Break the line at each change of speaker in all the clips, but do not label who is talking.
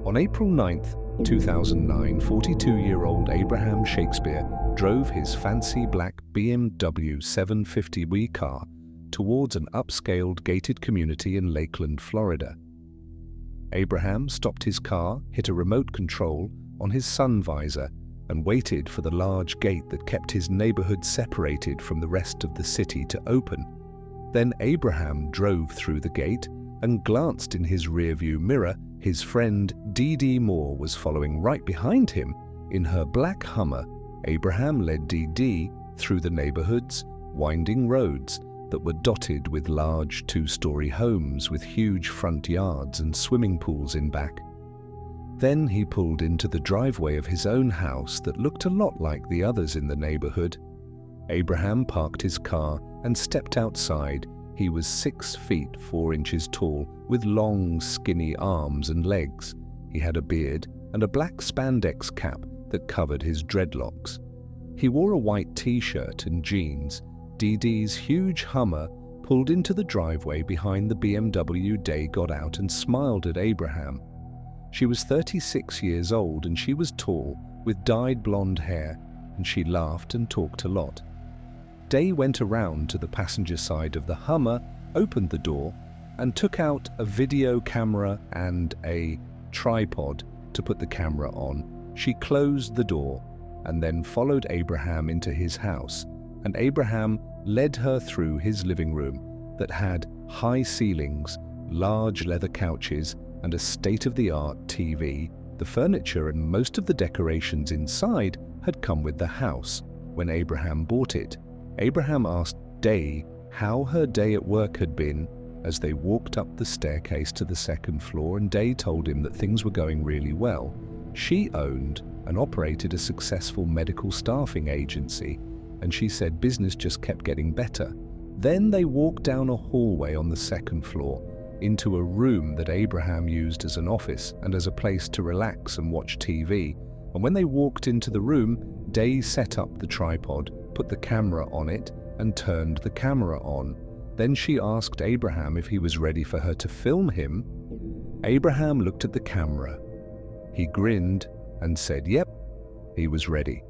On April 9th, 2009, 42-year-old Abraham Shakespeare drove his fancy black BMW 750W car towards an upscaled gated community in Lakeland, Florida. Abraham stopped his car, hit a remote control on his sun visor, and waited for the large gate that kept his neighborhood separated from the rest of the city to open. Then Abraham drove through the gate and glanced in his rearview mirror. His friend Dee Moore was following right behind him. In her black Hummer, Abraham led Dee through the neighborhood's winding roads that were dotted with large two-story homes with huge front yards and swimming pools in back. Then he pulled into the driveway of his own house that looked a lot like the others in the neighborhood. Abraham parked his car and stepped outside. He was 6 feet 4 inches tall, with long, skinny arms and legs. He had a beard and a black spandex cap that covered his dreadlocks. He wore a white t-shirt and jeans. Dee's huge Hummer pulled into the driveway behind the BMW. Day got out and smiled at Abraham. She was 36 years old and she was tall, with dyed blonde hair, and she laughed and talked a lot. Day went around to the passenger side of the Hummer, opened the door, and took out a video camera and a tripod to put the camera on. She closed the door and then followed Abraham into his house, and Abraham led her through his living room that had high ceilings, large leather couches, and a state-of-the-art TV. The furniture and most of the decorations inside had come with the house when Abraham bought it. Abraham asked Day how her day at work had been as they walked up the staircase to the second floor, and Day told him that things were going really well. She owned and operated a successful medical staffing agency, and she said business just kept getting better. Then they walked down a hallway on the second floor into a room that Abraham used as an office and as a place to relax and watch TV. And when they walked into the room, Day set up the tripod, put the camera on it, and turned the camera on. Then she asked Abraham if he was ready for her to film him. Abraham looked at the camera. He grinned and said, yep, he was ready.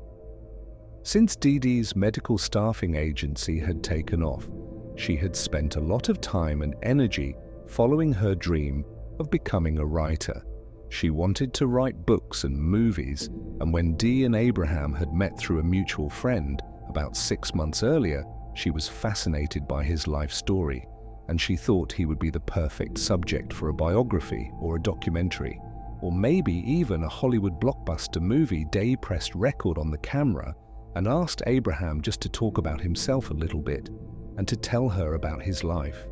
Since Dee's medical staffing agency had taken off, she had spent a lot of time and energy following her dream of becoming a writer. She wanted to write books and movies, and when Dee and Abraham had met through a mutual friend about 6 months earlier, she was fascinated by his life story, and she thought he would be the perfect subject for a biography or a documentary, or maybe even a Hollywood blockbuster movie. Day pressed record on the camera and asked Abraham just to talk about himself a little bit and to tell her about his life.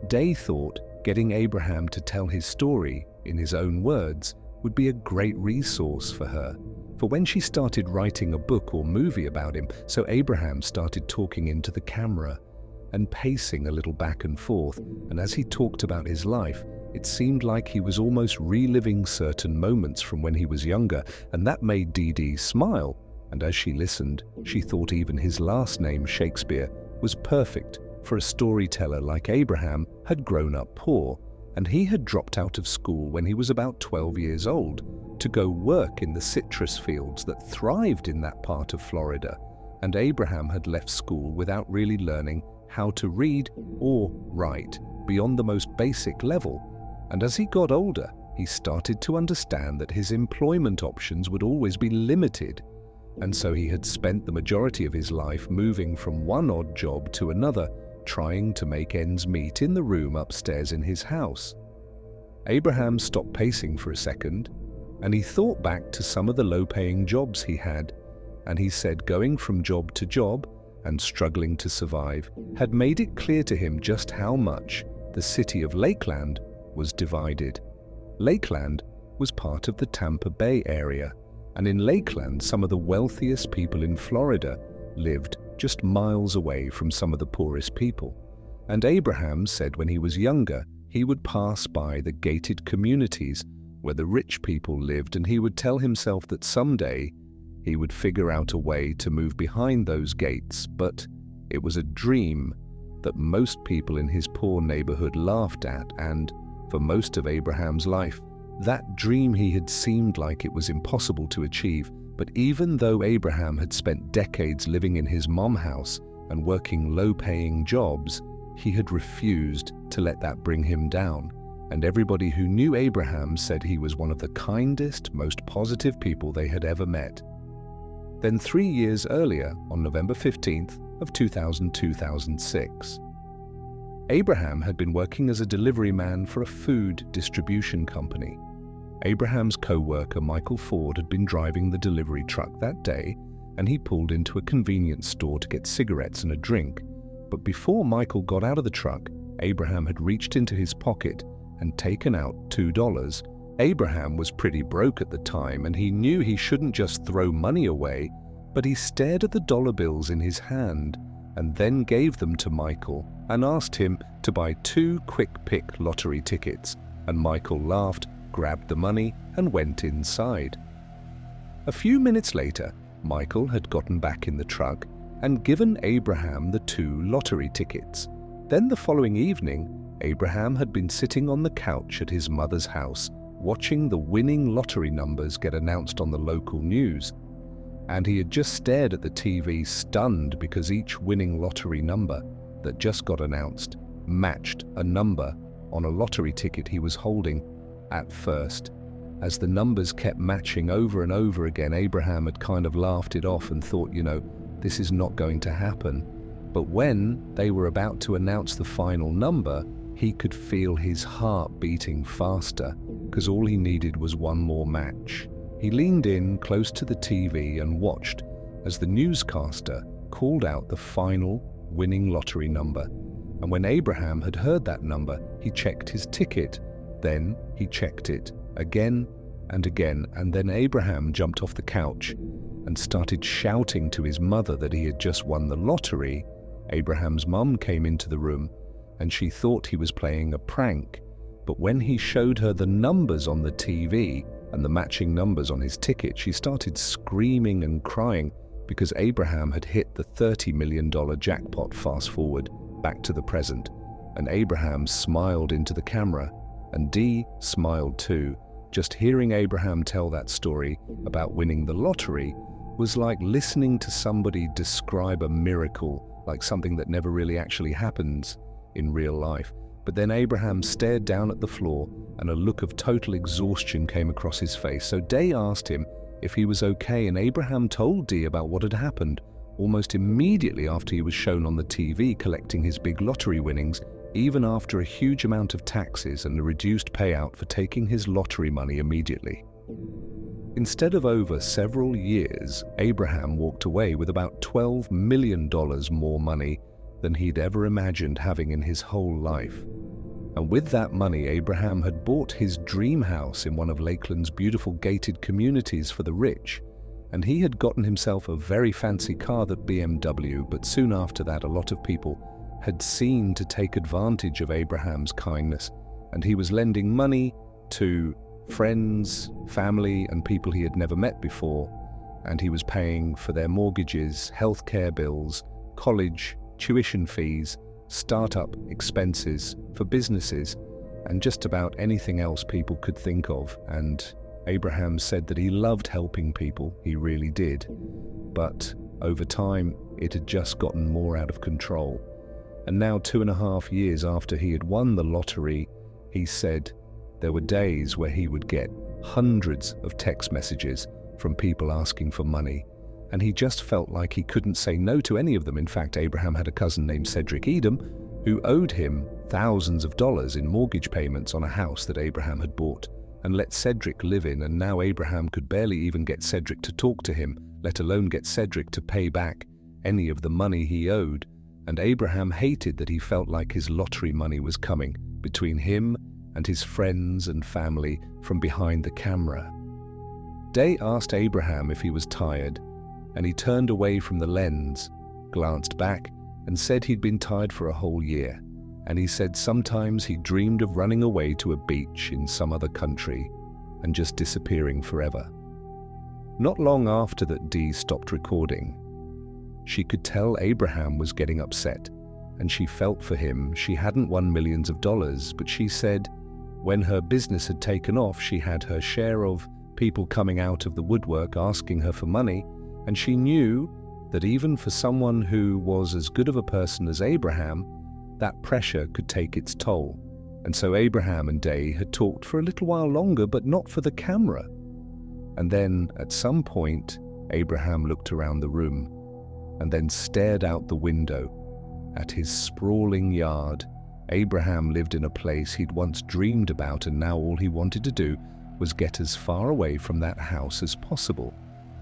Day thought getting Abraham to tell his story in his own words would be a great resource for her for when she started writing a book or movie about him. So Abraham started talking into the camera and pacing a little back and forth, and as he talked about his life, it seemed like he was almost reliving certain moments from when he was younger, and that made Dee smile. And as she listened, she thought even his last name, Shakespeare, was perfect for a storyteller like Abraham had grown up poor, and he had dropped out of school when he was about 12 years old to go work in the citrus fields that thrived in that part of Florida, and Abraham had left school without really learning how to read or write beyond the most basic level. And as he got older, he started to understand that his employment options would always be limited, and so he had spent the majority of his life moving from one odd job to another, trying to make ends meet in the room upstairs in his house. Abraham stopped pacing for a second, and he thought back to some of the low-paying jobs he had, and he said going from job to job and struggling to survive had made it clear to him just how much the city of Lakeland was divided. Lakeland was part of the Tampa Bay area, and in Lakeland, some of the wealthiest people in Florida lived just miles away from some of the poorest people. And Abraham said when he was younger, he would pass by the gated communities where the rich people lived, and he would tell himself that someday he would figure out a way to move behind those gates. But it was a dream that most people in his poor neighborhood laughed at, and for most of Abraham's life, That dream he had seemed like it was impossible to achieve, but even though Abraham had spent decades living in his mom house and working low-paying jobs, he had refused to let that bring him down, and everybody who knew Abraham said he was one of the kindest, most positive people they had ever met. Then 3 years earlier, on November 15th of 2006, Abraham had been working as a delivery man for a food distribution company. Abraham's co-worker Michael Ford had been driving the delivery truck that day, and he pulled into a convenience store to get cigarettes and a drink. But before Michael got out of the truck, Abraham had reached into his pocket and taken out $2. Abraham was pretty broke at the time, and he knew he shouldn't just throw money away, but he stared at the dollar bills in his hand and then gave them to Michael and asked him to buy 2 quick pick lottery tickets, and Michael laughed, grabbed the money and went inside. A few minutes later, Michael had gotten back in the truck and given Abraham the 2 lottery tickets. Then the following evening, Abraham had been sitting on the couch at his mother's house, watching the winning lottery numbers get announced on the local news. And he had just stared at the TV, stunned, because each winning lottery number that just got announced matched a number on a lottery ticket he was holding. At first, as the numbers kept matching over and over again, Abraham had kind of laughed it off and thought, this is not going to happen. But when they were about to announce the final number, he could feel his heart beating faster, because all he needed was one more match. He leaned in close to the TV and watched as the newscaster called out the final winning lottery number. And when Abraham had heard that number, he checked his ticket. Then he checked it again and again, and then Abraham jumped off the couch and started shouting to his mother that he had just won the lottery. Abraham's mum came into the room, and she thought he was playing a prank. But when he showed her the numbers on the TV and the matching numbers on his ticket, she started screaming and crying because Abraham had hit the $30 million jackpot. Fast forward back to the present, and Abraham smiled into the camera, and Dee smiled too. Just hearing Abraham tell that story about winning the lottery was like listening to somebody describe a miracle, like something that never really actually happens in real life. But then Abraham stared down at the floor, and a look of total exhaustion came across his face. So Dee asked him if he was okay, and Abraham told Dee about what had happened almost immediately after he was shown on the TV collecting his big lottery winnings, even after a huge amount of taxes and a reduced payout for taking his lottery money immediately. Instead of over several years, Abraham walked away with about $12 million more money than he'd ever imagined having in his whole life. And with that money, Abraham had bought his dream house in one of Lakeland's beautiful gated communities for the rich, and he had gotten himself a very fancy car, that BMW, but soon after that a lot of people had seen to take advantage of Abraham's kindness, and he was lending money to friends, family, and people he had never met before, and he was paying for their mortgages, healthcare bills, college, tuition fees, startup expenses for businesses, and just about anything else people could think of. And Abraham said that he loved helping people, he really did. But over time, it had just gotten more out of control. And now, 2.5 years after he had won the lottery, he said there were days where he would get hundreds of text messages from people asking for money, and he just felt like he couldn't say no to any of them. In fact, Abraham had a cousin named Cedric Edom who owed him thousands of dollars in mortgage payments on a house that Abraham had bought and let Cedric live in, and now Abraham could barely even get Cedric to talk to him, let alone get Cedric to pay back any of the money he owed. And Abraham hated that he felt like his lottery money was coming between him and his friends and family from behind the camera. Day asked Abraham if he was tired, and he turned away from the lens, glanced back, and said he'd been tired for a whole year. And he said sometimes he dreamed of running away to a beach in some other country and just disappearing forever. Not long after that, Dee stopped recording. She could tell Abraham was getting upset, and she felt for him. She hadn't won millions of dollars, but she said, When her business had taken off, she had her share of people coming out of the woodwork asking her for money, and she knew that even for someone who was as good of a person as Abraham, that pressure could take its toll. And so Abraham and Day had talked for a little while longer, but not for the camera. And then, at some point, Abraham looked around the room and then stared out the window at his sprawling yard. Abraham lived in a place he'd once dreamed about, and now all he wanted to do was get as far away from that house as possible.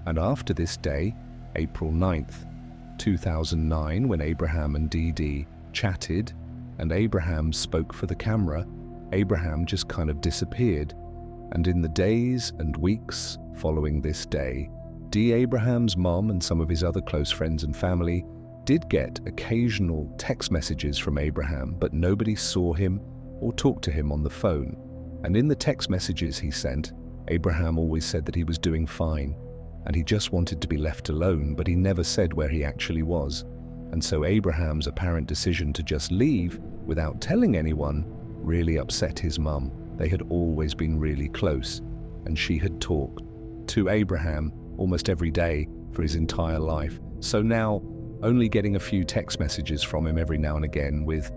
And after this day, April 9th, 2009, when Abraham and Dee Dee chatted and Abraham spoke for the camera, Abraham just kind of disappeared. And in the days and weeks following this day, Dee Abraham's mom and some of his other close friends and family did get occasional text messages from Abraham, but nobody saw him or talked to him on the phone. And in the text messages he sent, Abraham always said that he was doing fine, and he just wanted to be left alone, but he never said where he actually was. And so Abraham's apparent decision to just leave without telling anyone really upset his mum. They had always been really close, and she had talked to Abraham almost every day for his entire life. So now, only getting a few text messages from him every now and again with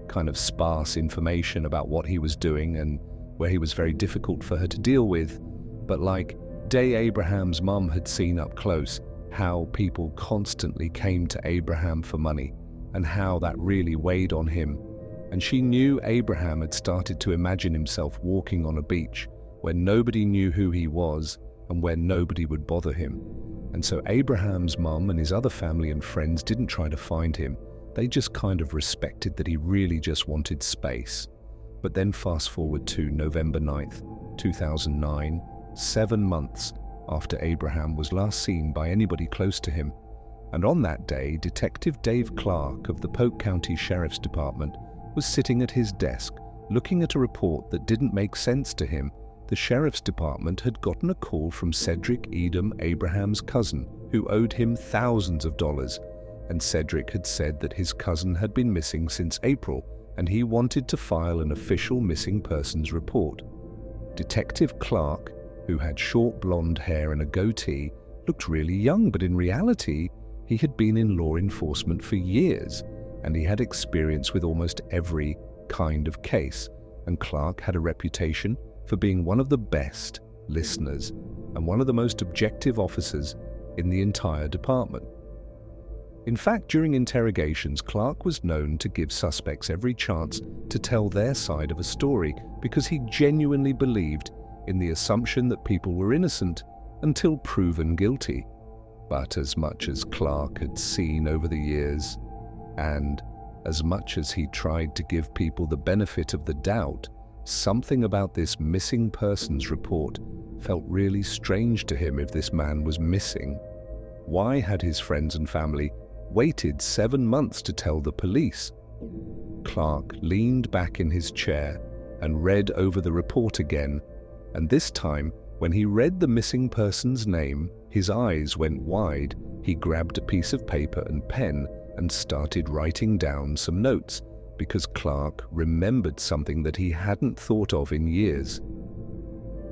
kind of sparse information about what he was doing and where he was very difficult for her to deal with. But like Day Abraham's mum had seen up close how people constantly came to Abraham for money and how that really weighed on him. And she knew Abraham had started to imagine himself walking on a beach where nobody knew who he was and where nobody would bother him. And so Abraham's mum and his other family and friends didn't try to find him. They just kind of respected that he really just wanted space. But then fast forward to November 9th, 2009, 7 months after Abraham was last seen by anybody close to him. And on that day, Detective Dave Clark of the Polk County Sheriff's Department was sitting at his desk, looking at a report that didn't make sense to him. The Sheriff's Department had gotten a call from Cedric Edom, Abraham's cousin, who owed him thousands of dollars. And Cedric had said that his cousin had been missing since April, and he wanted to file an official missing persons report. Detective Clark, who had short blonde hair and a goatee, looked really young, but in reality, he had been in law enforcement for years, and he had experience with almost every kind of case. And Clark had a reputation for being one of the best listeners and one of the most objective officers in the entire department. In fact, during interrogations, Clark was known to give suspects every chance to tell their side of a story because he genuinely believed in the assumption that people were innocent until proven guilty. But as much as Clark had seen over the years, and as much as he tried to give people the benefit of the doubt, something about this missing persons report felt really strange to him. If this man was missing, why had his friends and family waited 7 months to tell the police? Clark leaned back in his chair and read over the report again, and this time, when he read the missing person's name, his eyes went wide. He grabbed a piece of paper and pen and started writing down some notes, because Clark remembered something that he hadn't thought of in years.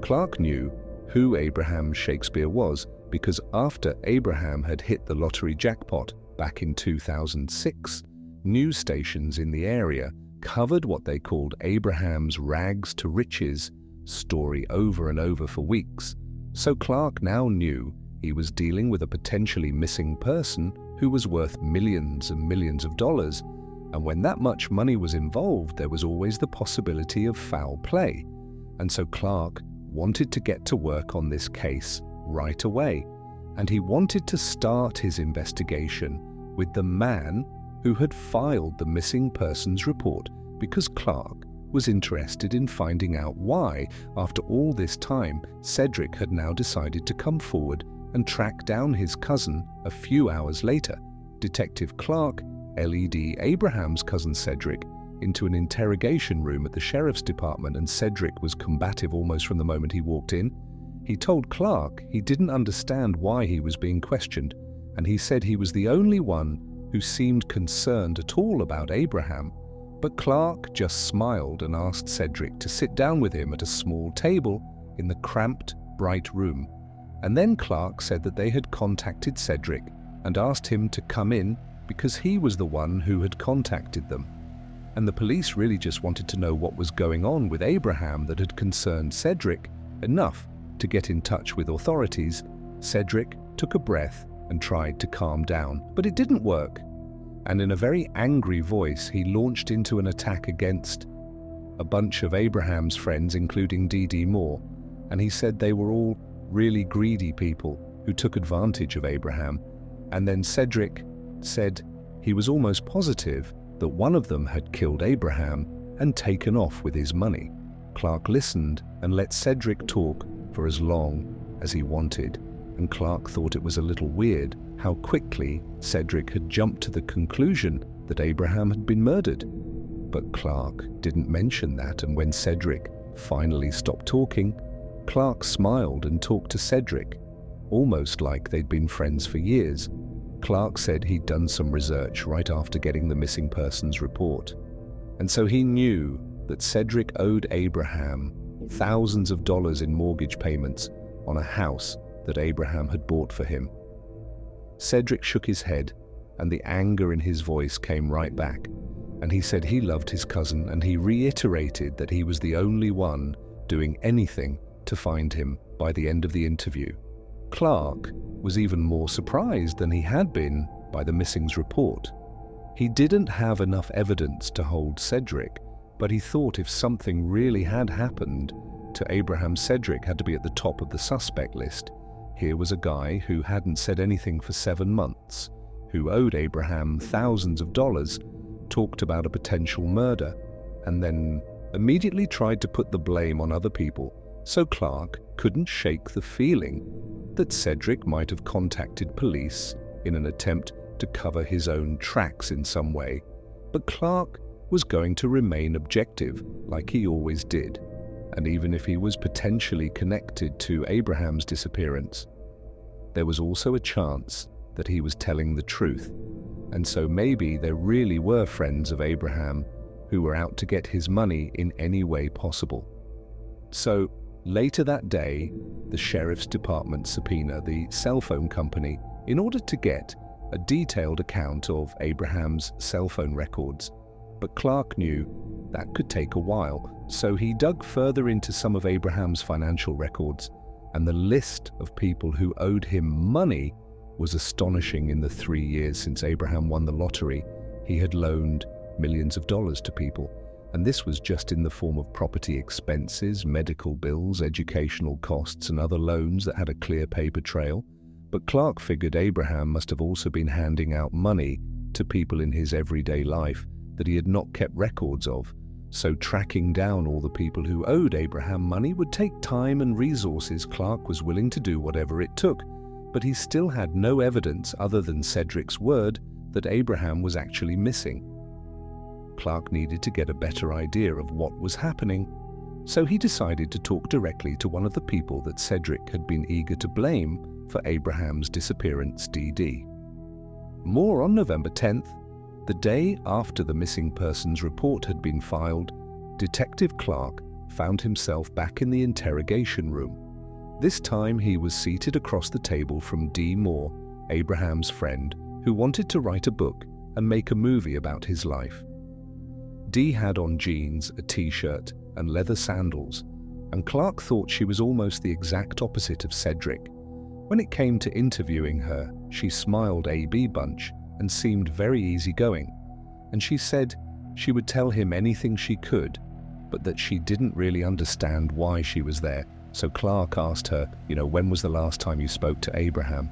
Clark knew who Abraham Shakespeare was because after Abraham had hit the lottery jackpot back in 2006, news stations in the area covered what they called Abraham's rags to riches story over and over for weeks. So Clark now knew he was dealing with a potentially missing person who was worth millions and millions of dollars. And when that much money was involved, there was always the possibility of foul play. And so Clark wanted to get to work on this case right away. And he wanted to start his investigation with the man who had filed the missing persons report, because Clark was interested in finding out why, after all this time, Cedric had now decided to come forward and track down his cousin a few hours later. Detective Clark led Abraham's cousin Cedric into an interrogation room at the sheriff's department, and Cedric was combative almost from the moment he walked in. He told Clark he didn't understand why he was being questioned, and he said he was the only one who seemed concerned at all about Abraham. But Clark just smiled and asked Cedric to sit down with him at a small table in the cramped, bright room. And then Clark said that they had contacted Cedric and asked him to come in because he was the one who had contacted them. And the police really just wanted to know what was going on with Abraham that had concerned Cedric enough to get in touch with authorities. Cedric took a breath and tried to calm down, but it didn't work. And in a very angry voice, he launched into an attack against a bunch of Abraham's friends, including Dee Moore. And he said they were all really greedy people who took advantage of Abraham. And then Cedric said he was almost positive that one of them had killed Abraham and taken off with his money. Clark listened and let Cedric talk for as long as he wanted. And Clark thought it was a little weird how quickly Cedric had jumped to the conclusion that Abraham had been murdered. But Clark didn't mention that, and when Cedric finally stopped talking, Clark smiled and talked to Cedric, almost like they'd been friends for years. Clark said he'd done some research right after getting the missing persons report, and so he knew that Cedric owed Abraham thousands of dollars in mortgage payments on a house that Abraham had bought for him. Cedric shook his head, and the anger in his voice came right back, and he said he loved his cousin, and he reiterated that he was the only one doing anything to find him by the end of the interview. Clark was even more surprised than he had been by the missing's report. He didn't have enough evidence to hold Cedric, but he thought if something really had happened to Abraham, Cedric had to be at the top of the suspect list. Here was a guy who hadn't said anything for 7 months, who owed Abraham thousands of dollars, talked about a potential murder, and then immediately tried to put the blame on other people. So Clark couldn't shake the feeling that Cedric might have contacted police in an attempt to cover his own tracks in some way. But Clark was going to remain objective, like he always did. And even if he was potentially connected to Abraham's disappearance, there was also a chance that he was telling the truth. And so maybe there really were friends of Abraham who were out to get his money in any way possible. So later that day, the sheriff's department subpoenaed the cell phone company in order to get a detailed account of Abraham's cell phone records. But Clark knew that could take a while, so he dug further into some of Abraham's financial records, and the list of people who owed him money was astonishing. In the 3 years since Abraham won the lottery, he had loaned millions of dollars to people, and this was just in the form of property expenses, medical bills, educational costs, and other loans that had a clear paper trail. But Clark figured Abraham must have also been handing out money to people in his everyday life that he had not kept records of. So tracking down all the people who owed Abraham money would take time and resources. Clark was willing to do whatever it took, but he still had no evidence other than Cedric's word that Abraham was actually missing. Clark needed to get a better idea of what was happening, so he decided to talk directly to one of the people that Cedric had been eager to blame for Abraham's disappearance, Dee. More on November 10th, the day after the missing persons report had been filed. Detective Clark found himself back in the interrogation room. This time he was seated across the table from Dee Moore, Abraham's friend, who wanted to write a book and make a movie about his life. Dee had on jeans, a t-shirt, and leather sandals, and Clark thought she was almost the exact opposite of Cedric. When it came to interviewing her, she smiled a bunch and seemed very easygoing, and she said she would tell him anything she could, but that she didn't really understand why she was there. So Clark asked her, when was the last time you spoke to Abraham?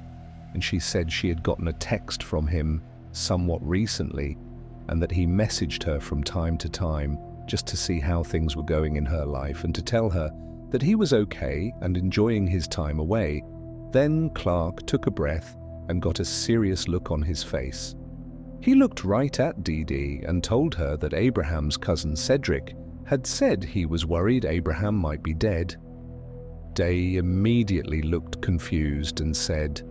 And she said she had gotten a text from him somewhat recently, and that he messaged her from time to time just to see how things were going in her life and to tell her that he was okay and enjoying his time away. Then Clark took a breath and got a serious look on his face. He looked right at Dee and told her that Abraham's cousin Cedric had said he was worried Abraham might be dead. Dee immediately looked confused and said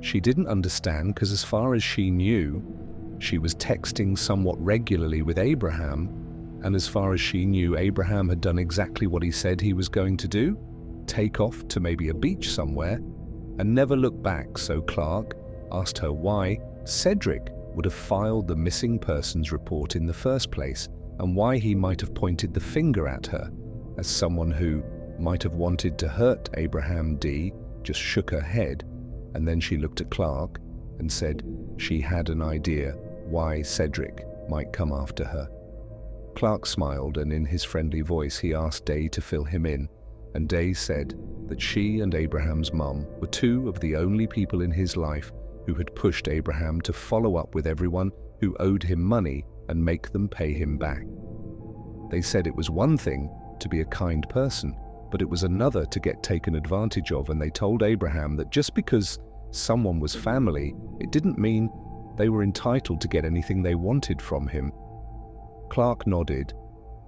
she didn't understand because as far as she knew, She was texting somewhat regularly with Abraham, and as far as she knew, Abraham had done exactly what he said he was going to do, take off to maybe a beach somewhere, and never look back. So Clark asked her why Cedric would have filed the missing persons report in the first place, and why he might have pointed the finger at her as someone who might have wanted to hurt Abraham. Dee just shook her head, and then she looked at Clark and said she had an idea why Cedric might come after her. Clark smiled, and in his friendly voice he asked Day to fill him in, and Day said that she and Abraham's mum were two of the only people in his life who had pushed Abraham to follow up with everyone who owed him money and make them pay him back. They said it was one thing to be a kind person, but it was another to get taken advantage of, and they told Abraham that just because someone was family, it didn't mean they were entitled to get anything they wanted from him. Clark nodded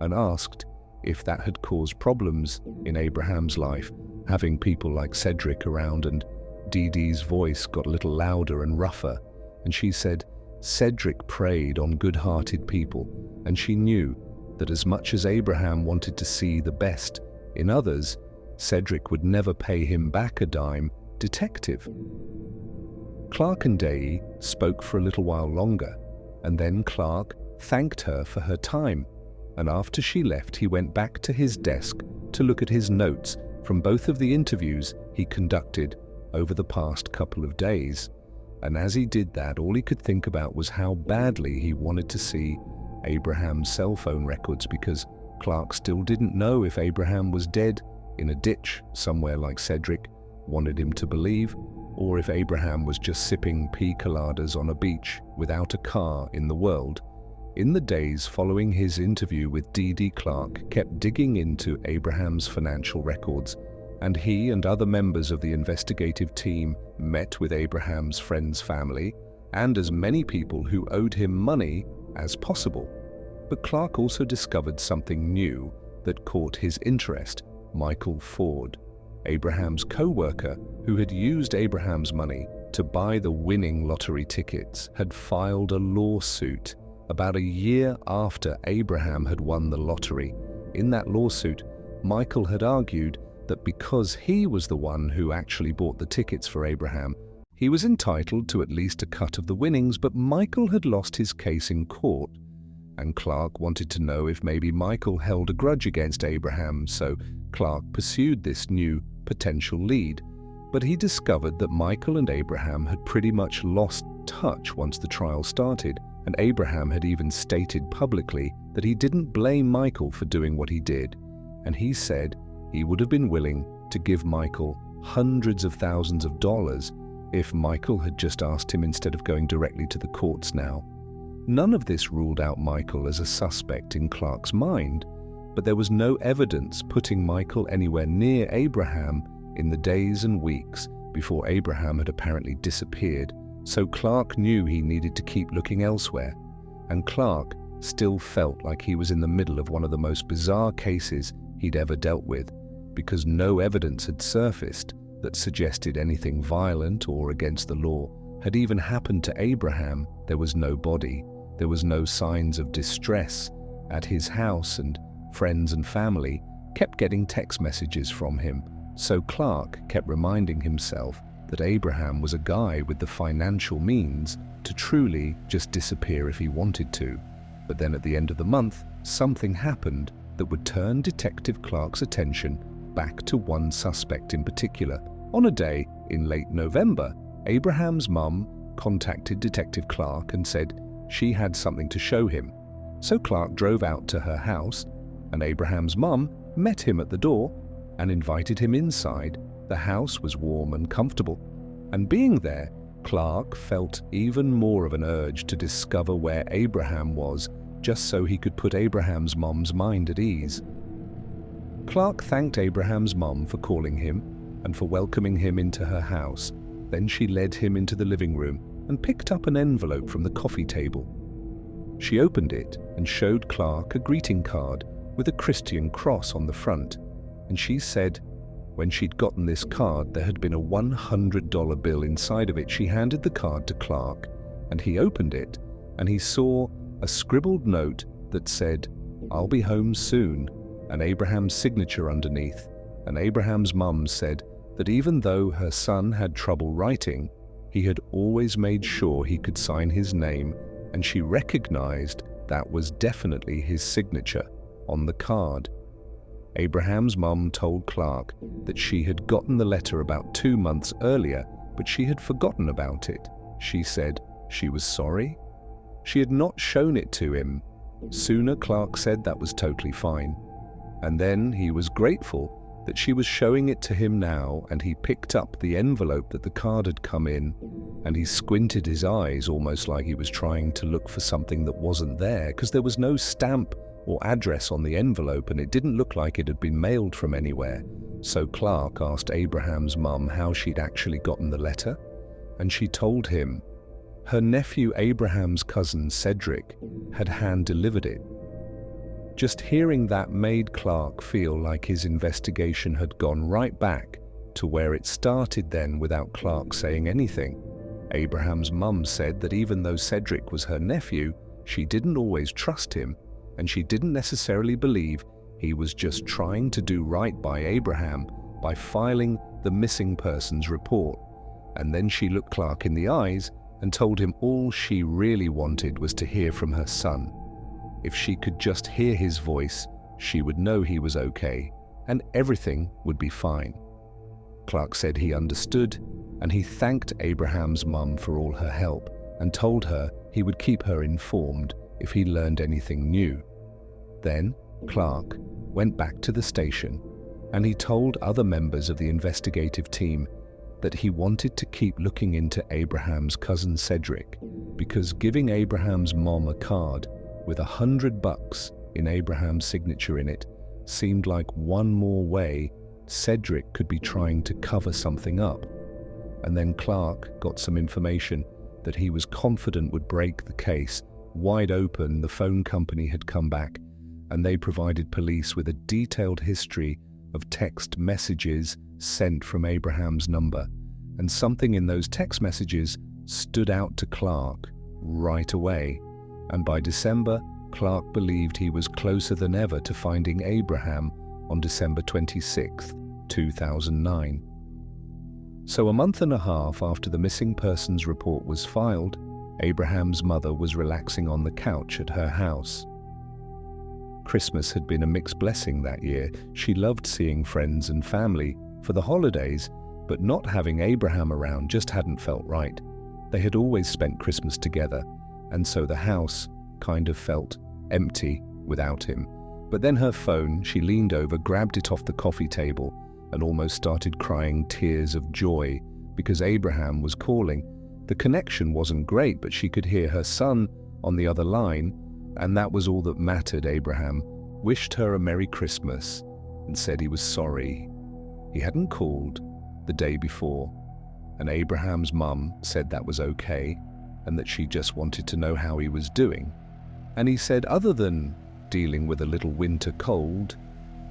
and asked if that had caused problems in Abraham's life, having people like Cedric around, and Dee Dee's voice got a little louder and rougher, and she said Cedric preyed on good-hearted people, and she knew that as much as Abraham wanted to see the best in others, Cedric would never pay him back a dime. Detective. Clark and Day spoke for a little while longer, and then Clark thanked her for her time, and after she left he went back to his desk to look at his notes from both of the interviews he conducted over the past couple of days. And as he did that, all he could think about was how badly he wanted to see Abraham's cell phone records, because Clark still didn't know if Abraham was dead in a ditch somewhere like Cedric wanted him to believe, or if Abraham was just sipping pina coladas on a beach without a car in the world. In the days following his interview with Dee Dee, Clark kept digging into Abraham's financial records, and he and other members of the investigative team met with Abraham's friends' family and as many people who owed him money as possible. But Clark also discovered something new that caught his interest. Michael Ford, Abraham's co-worker who had used Abraham's money to buy the winning lottery tickets, had filed a lawsuit about a year after Abraham had won the lottery. In that lawsuit, Michael had argued that because he was the one who actually bought the tickets for Abraham, he was entitled to at least a cut of the winnings, but Michael had lost his case in court, and Clark wanted to know if maybe Michael held a grudge against Abraham, so Clark pursued this new potential lead. But he discovered that Michael and Abraham had pretty much lost touch once the trial started, and Abraham had even stated publicly that he didn't blame Michael for doing what he did, and he said he would have been willing to give Michael hundreds of thousands of dollars if Michael had just asked him instead of going directly to the courts now. None of this ruled out Michael as a suspect in Clark's mind, but there was no evidence putting Michael anywhere near Abraham in the days and weeks before Abraham had apparently disappeared, so Clark knew he needed to keep looking elsewhere. And Clark still felt like he was in the middle of one of the most bizarre cases he'd ever dealt with, because no evidence had surfaced that suggested anything violent or against the law had even happened to Abraham. There was no body, there was no signs of distress at his house, and friends and family kept getting text messages from him. So Clark kept reminding himself that Abraham was a guy with the financial means to truly just disappear if he wanted to. But then at the end of the month, something happened that would turn Detective Clark's attention back to one suspect in particular. On a day in late November, Abraham's mum contacted Detective Clark and said she had something to show him. So Clark drove out to her house, and Abraham's mum met him at the door and invited him inside. The house was warm and comfortable, and being there, Clark felt even more of an urge to discover where Abraham was, just so he could put Abraham's mum's mind at ease. Clark thanked Abraham's mum for calling him and for welcoming him into her house. Then she led him into the living room and picked up an envelope from the coffee table. She opened it and showed Clark a greeting card with a Christian cross on the front, and she said when she'd gotten this card there had been a $100 bill inside of it. She handed the card to Clark, and he opened it and he saw a scribbled note that said, "I'll be home soon," and Abraham's signature underneath. And Abraham's mum said that even though her son had trouble writing, he had always made sure he could sign his name, and she recognized that was definitely his signature on the card. Abraham's mum told Clark that she had gotten the letter about 2 months earlier, but she had forgotten about it. She said she was sorry. She had not shown it to him. Sooner, Clark said that was totally fine. And then he was grateful that she was showing it to him now, and he picked up the envelope that the card had come in, and he squinted his eyes almost like he was trying to look for something that wasn't there, because there was no stamp or address on the envelope, and it didn't look like it had been mailed from anywhere. So Clark asked Abraham's mum how she'd actually gotten the letter, and she told him her nephew Abraham's cousin Cedric had hand-delivered it. Just hearing that made Clark feel like his investigation had gone right back to where it started then without Clark saying anything. Abraham's mum said that even though Cedric was her nephew, she didn't always trust him, and she didn't necessarily believe he was just trying to do right by Abraham by filing the missing persons report. And then she looked Clark in the eyes and told him all she really wanted was to hear from her son. If she could just hear his voice, she would know he was okay, and everything would be fine. Clark said he understood, and he thanked Abraham's mum for all her help and told her he would keep her informed if he learned anything new. Then Clark went back to the station, and he told other members of the investigative team that he wanted to keep looking into Abraham's cousin Cedric, because giving Abraham's mom a card with $100 in Abraham's signature in it seemed like one more way Cedric could be trying to cover something up. And then Clark got some information that he was confident would break the case wide open. The phone company had come back, and they provided police with a detailed history of text messages sent from Abraham's number, and something in those text messages stood out to Clark right away. And by December, Clark believed he was closer than ever to finding Abraham on December 26, 2009. So a month and a half after the missing persons report was filed, Abraham's mother was relaxing on the couch at her house. Christmas had been a mixed blessing that year. She loved seeing friends and family for the holidays, but not having Abraham around just hadn't felt right. They had always spent Christmas together, and so the house kind of felt empty without him. But then her phone, she leaned over, grabbed it off the coffee table, and almost started crying tears of joy because Abraham was calling. The connection wasn't great, but she could hear her son on the other line, and that was all that mattered. Abraham wished her a Merry Christmas and said he was sorry he hadn't called the day before. And Abraham's mum said that was okay, and that she just wanted to know how he was doing. And he said other than dealing with a little winter cold,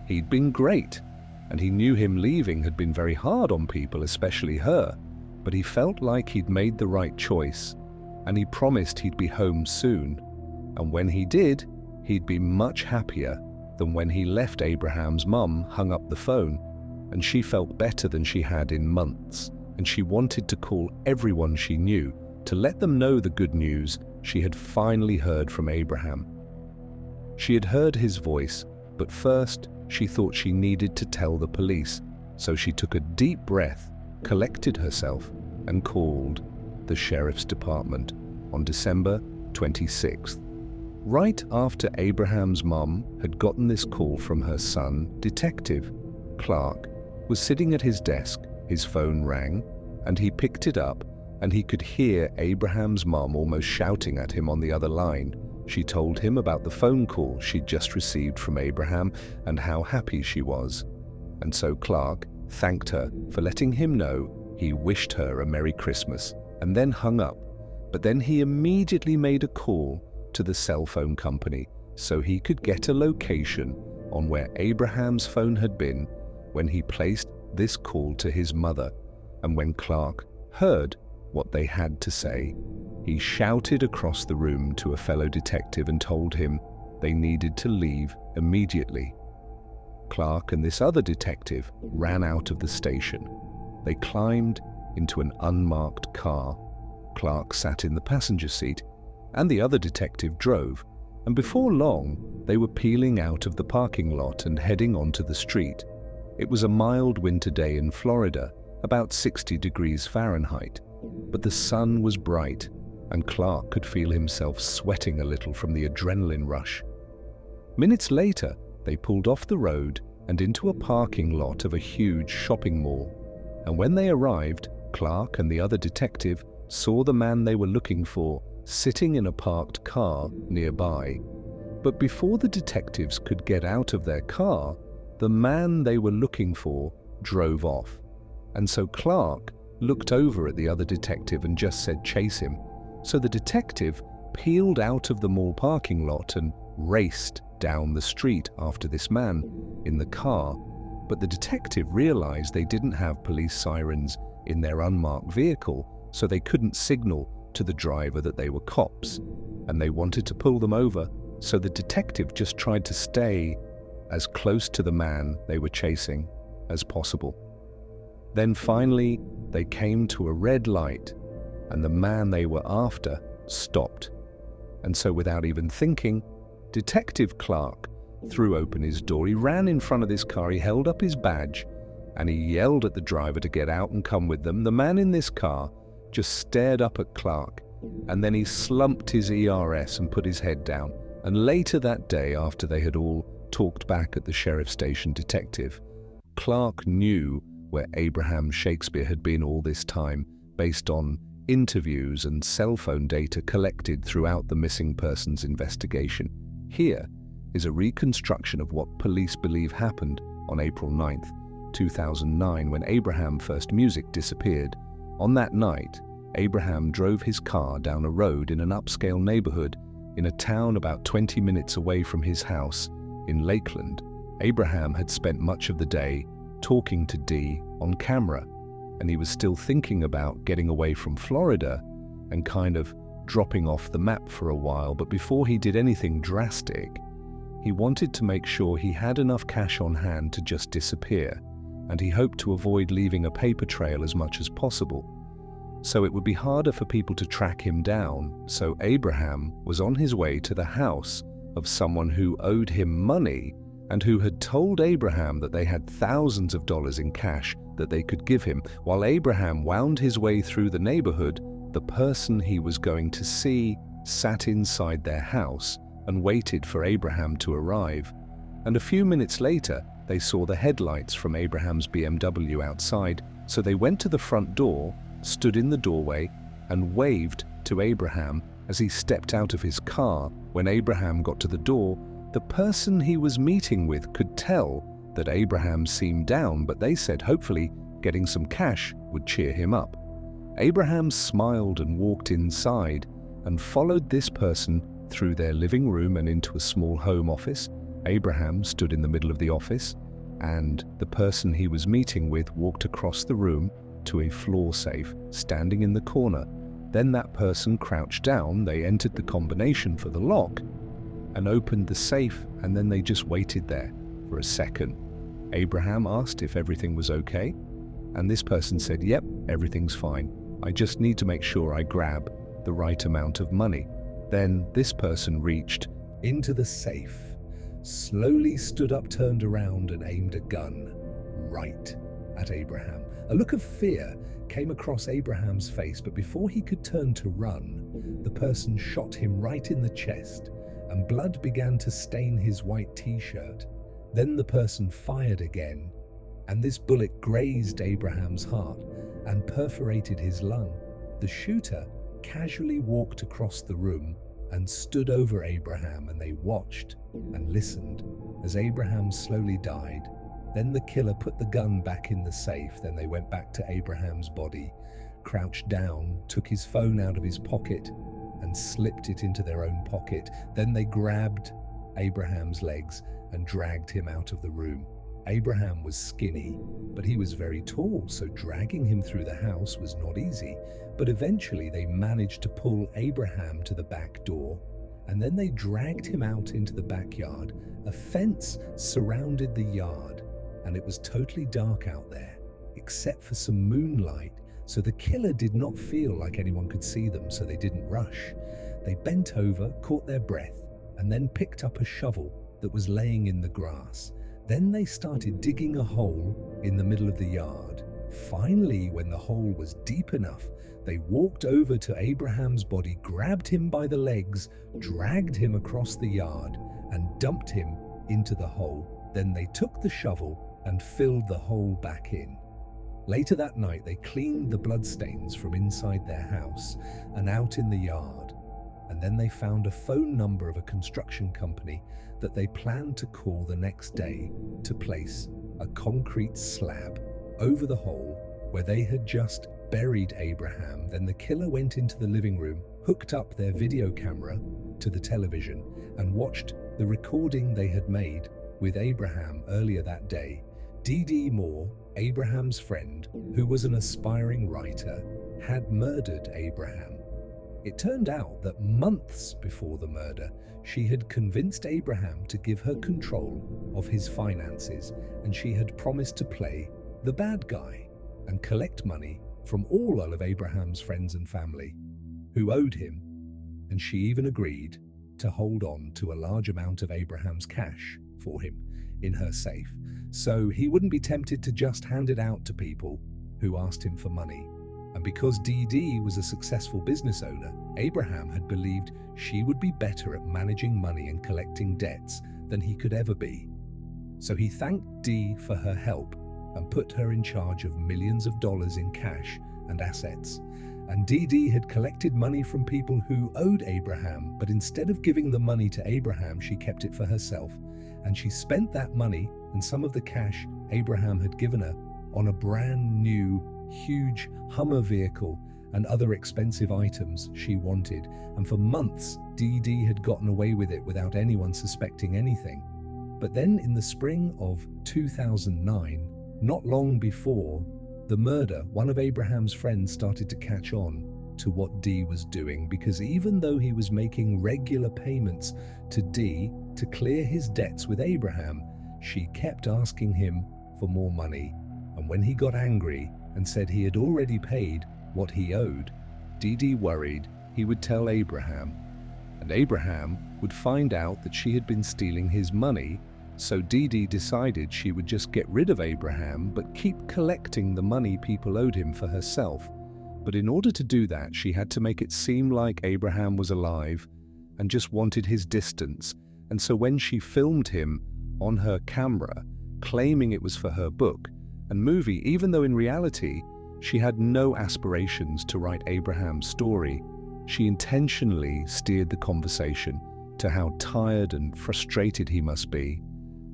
he'd been great, and he knew him leaving had been very hard on people, especially her, but he felt like he'd made the right choice, and he promised he'd be home soon. And when he did, he'd be much happier than when he left. Abraham's mum hung up the phone, and she felt better than she had in months, and she wanted to call everyone she knew to let them know the good news she had finally heard from Abraham. She had heard his voice, but first she thought she needed to tell the police, so she took a deep breath, collected herself, and called the sheriff's department on December 26th. Right after Abraham's mom had gotten this call from her son, Detective Clark was sitting at his desk. His phone rang, and he picked it up, and he could hear Abraham's mom almost shouting at him on the other line. She told him about the phone call she'd just received from Abraham and how happy she was. And so Clark thanked her for letting him know he wished her a Merry Christmas, and then hung up. But then he immediately made a call to the cell phone company so he could get a location on where Abraham's phone had been when he placed this call to his mother. And when Clark heard what they had to say. He shouted across the room to a fellow detective and told him they needed to leave immediately. Clark and this other detective ran out of the station. They climbed into an unmarked car. Clark sat in the passenger seat, and the other detective drove, and before long, they were peeling out of the parking lot and heading onto the street. It was a mild winter day in Florida, about 60 degrees Fahrenheit, but the sun was bright, and Clark could feel himself sweating a little from the adrenaline rush. Minutes later, they pulled off the road and into a parking lot of a huge shopping mall. And when they arrived, Clark and the other detective saw the man they were looking for sitting in a parked car nearby. But before the detectives could get out of their car, the man they were looking for drove off. And so Clark looked over at the other detective and just said, "Chase him." So the detective peeled out of the mall parking lot and raced down the street after this man in the car. But the detective realized they didn't have police sirens in their unmarked vehicle, so they couldn't signal to the driver that they were cops, and they wanted to pull them over, so the detective just tried to stay as close to the man they were chasing as possible. Then finally, they came to a red light, and the man they were after stopped. And so without even thinking, Detective Clark threw open his door. He ran in front of this car, he held up his badge, and he yelled at the driver to get out and come with them. The man in this car just stared up at Clark, and then he slumped his ERS and put his head down. And later that day, after they had all talked back at the sheriff's station, Detective Clark knew where Abraham Shakespeare had been all this time, based on interviews and cell phone data collected throughout the missing persons investigation. Here is a reconstruction of what police believe happened on April 9th, 2009, when Abraham First Music disappeared. On that night, Abraham drove his car down a road in an upscale neighborhood in a town about 20 minutes away from his house in Lakeland. Abraham had spent much of the day talking to Dee on camera, and he was still thinking about getting away from Florida and kind of dropping off the map for a while. But before he did anything drastic, he wanted to make sure he had enough cash on hand to just disappear, and he hoped to avoid leaving a paper trail as much as possible. So it would be harder for people to track him down. So Abraham was on his way to the house of someone who owed him money and who had told Abraham that they had thousands of dollars in cash that they could give him. While Abraham wound his way through the neighborhood, the person he was going to see sat inside their house and waited for Abraham to arrive. And a few minutes later, they saw the headlights from Abraham's BMW outside, so they went to the front door, stood in the doorway, and waved to Abraham as he stepped out of his car. When Abraham got to the door, the person he was meeting with could tell that Abraham seemed down, but they said hopefully getting some cash would cheer him up. Abraham smiled and walked inside and followed this person through their living room and into a small home office. Abraham stood in the middle of the office, and the person he was meeting with walked across the room to a floor safe standing in the corner. Then that person crouched down, they entered the combination for the lock and opened the safe, and then they just waited there for a second. Abraham asked if everything was okay, and this person said, "Yep, everything's fine. I just need to make sure I grab the right amount of money." Then this person reached into the safe, slowly stood up, turned around, and aimed a gun right at Abraham. A look of fear came across Abraham's face, but before he could turn to run, the person shot him right in the chest, and blood began to stain his white t-shirt. Then the person fired again, and this bullet grazed Abraham's heart and perforated his lung. The shooter casually walked across the room and stood over Abraham, and they watched and listened as Abraham slowly died. Then the killer put the gun back in the safe. Then they went back to Abraham's body, crouched down, took his phone out of his pocket and slipped it into their own pocket. Then they grabbed Abraham's legs and dragged him out of the room. Abraham was skinny, but he was very tall, so dragging him through the house was not easy. But eventually they managed to pull Abraham to the back door, and then they dragged him out into the backyard. A fence surrounded the yard, and it was totally dark out there, except for some moonlight, so the killer did not feel like anyone could see them, so they didn't rush. They bent over, caught their breath, and then picked up a shovel that was laying in the grass. Then they started digging a hole in the middle of the yard. Finally, when the hole was deep enough, they walked over to Abraham's body, grabbed him by the legs, dragged him across the yard, and dumped him into the hole. Then they took the shovel and filled the hole back in. Later that night, they cleaned the bloodstains from inside their house and out in the yard. And then they found a phone number of a construction company that they planned to call the next day to place a concrete slab over the hole where they had just buried Abraham. Then the killer went into the living room, hooked up their video camera to the television, and watched the recording they had made with Abraham earlier that day. D.D. Moore, Abraham's friend, who was an aspiring writer, had murdered Abraham. It turned out that months before the murder, she had convinced Abraham to give her control of his finances, and she had promised to play the bad guy and collect money from all of Abraham's friends and family who owed him, and she even agreed to hold on to a large amount of Abraham's cash for him in her safe, so he wouldn't be tempted to just hand it out to people who asked him for money. And because Dee was a successful business owner, Abraham had believed she would be better at managing money and collecting debts than he could ever be. So he thanked Dee for her help and put her in charge of millions of dollars in cash and assets. And Dee had collected money from people who owed Abraham, but instead of giving the money to Abraham, she kept it for herself. And she spent that money and some of the cash Abraham had given her on a brand new, huge Hummer vehicle and other expensive items she wanted. And for months, Dee had gotten away with it without anyone suspecting anything. But then in the spring of 2009, not long before the murder, one of Abraham's friends started to catch on to what Dee was doing, because even though he was making regular payments to Dee to clear his debts with Abraham, she kept asking him for more money. And when he got angry and said he had already paid what he owed, Dee worried he would tell Abraham, and Abraham would find out that she had been stealing his money. So Dee decided she would just get rid of Abraham but keep collecting the money people owed him for herself. But in order to do that, she had to make it seem like Abraham was alive and just wanted his distance. And so when she filmed him on her camera, claiming it was for her book and movie, even though in reality she had no aspirations to write Abraham's story, she intentionally steered the conversation to how tired and frustrated he must be.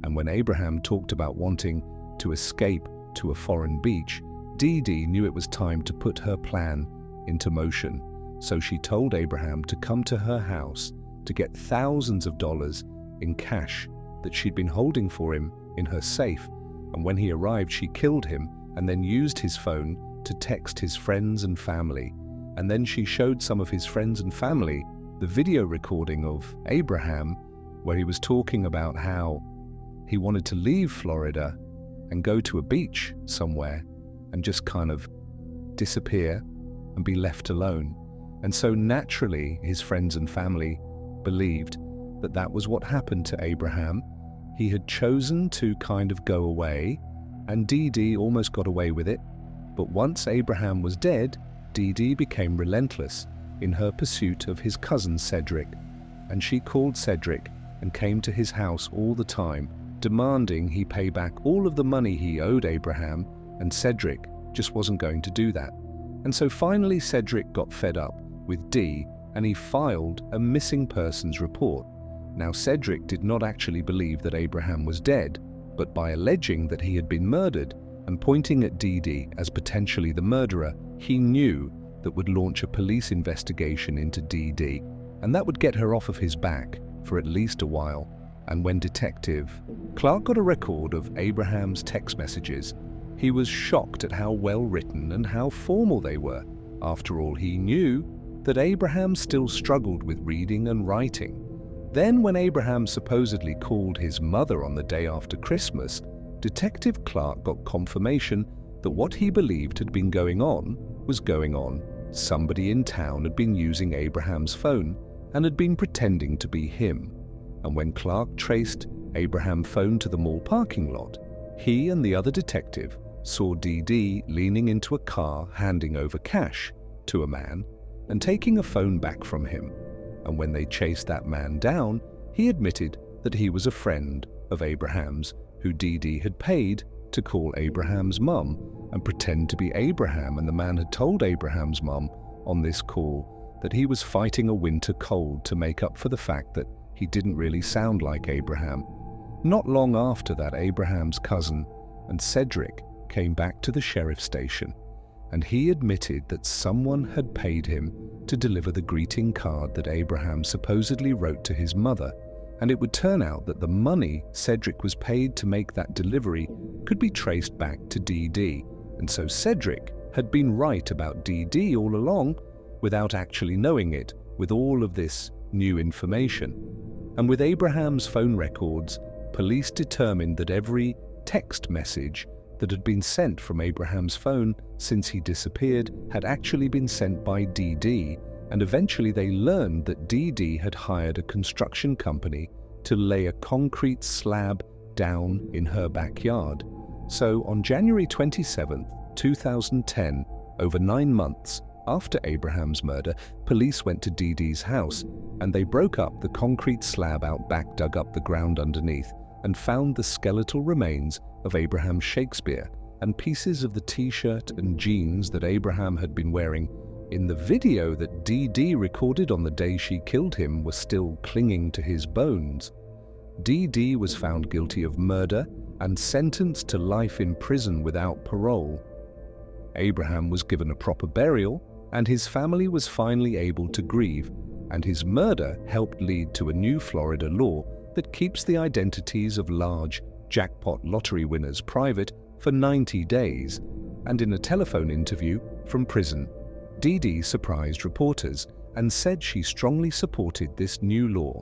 And when Abraham talked about wanting to escape to a foreign beach, Dee knew it was time to put her plan into motion. So she told Abraham to come to her house to get thousands of dollars in cash that she'd been holding for him in her safe. And when he arrived, she killed him and then used his phone to text his friends and family. And then she showed some of his friends and family the video recording of Abraham where he was talking about how he wanted to leave Florida and go to a beach somewhere and just kind of disappear and be left alone. And so naturally, his friends and family believed that that was what happened to Abraham. He had chosen to kind of go away, and Dee almost got away with it. But once Abraham was dead, Dee became relentless in her pursuit of his cousin Cedric. And she called Cedric and came to his house all the time, demanding he pay back all of the money he owed Abraham, and Cedric just wasn't going to do that. And so finally Cedric got fed up with Dee and he filed a missing persons report. Now Cedric did not actually believe that Abraham was dead, but by alleging that he had been murdered and pointing at Dee as potentially the murderer, he knew that would launch a police investigation into Dee, and that would get her off of his back for at least a while. And when Detective Clark got a record of Abraham's text messages, he was shocked at how well written and how formal they were. After all, he knew that Abraham still struggled with reading and writing. Then, when Abraham supposedly called his mother on the day after Christmas, Detective Clark got confirmation that what he believed had been going on was going on. Somebody in town had been using Abraham's phone and had been pretending to be him. And when Clark traced Abraham's phone to the mall parking lot, he and the other detective saw Dee Dee leaning into a car, handing over cash to a man and taking a phone back from him. And when they chased that man down, he admitted that he was a friend of Abraham's who Dee Dee had paid to call Abraham's mum and pretend to be Abraham, and the man had told Abraham's mum on this call that he was fighting a winter cold to make up for the fact that he didn't really sound like Abraham. Not long after that, Abraham's cousin and Cedric came back to the sheriff's station, and he admitted that someone had paid him to deliver the greeting card that Abraham supposedly wrote to his mother, and it would turn out that the money Cedric was paid to make that delivery could be traced back to Dee Dee, and so Cedric had been right about Dee Dee all along without actually knowing it, with all of this new information. And with Abraham's phone records, police determined that every text message that had been sent from Abraham's phone since he disappeared had actually been sent by Dee Dee, and eventually they learned that Dee Dee had hired a construction company to lay a concrete slab down in her backyard. So on January 27, 2010, over 9 months after Abraham's murder, police went to Dee Dee's house and they broke up the concrete slab out back, dug up the ground underneath, and found the skeletal remains of Abraham Shakespeare and pieces of the t-shirt and jeans that Abraham had been wearing in the video that Dee Dee recorded on the day she killed him were still clinging to his bones. Dee Dee was found guilty of murder and sentenced to life in prison without parole. Abraham was given a proper burial, and his family was finally able to grieve, and his murder helped lead to a new Florida law that keeps the identities of large jackpot lottery winners private for 90 days. And in a telephone interview from prison, Dee Dee surprised reporters and said she strongly supported this new law.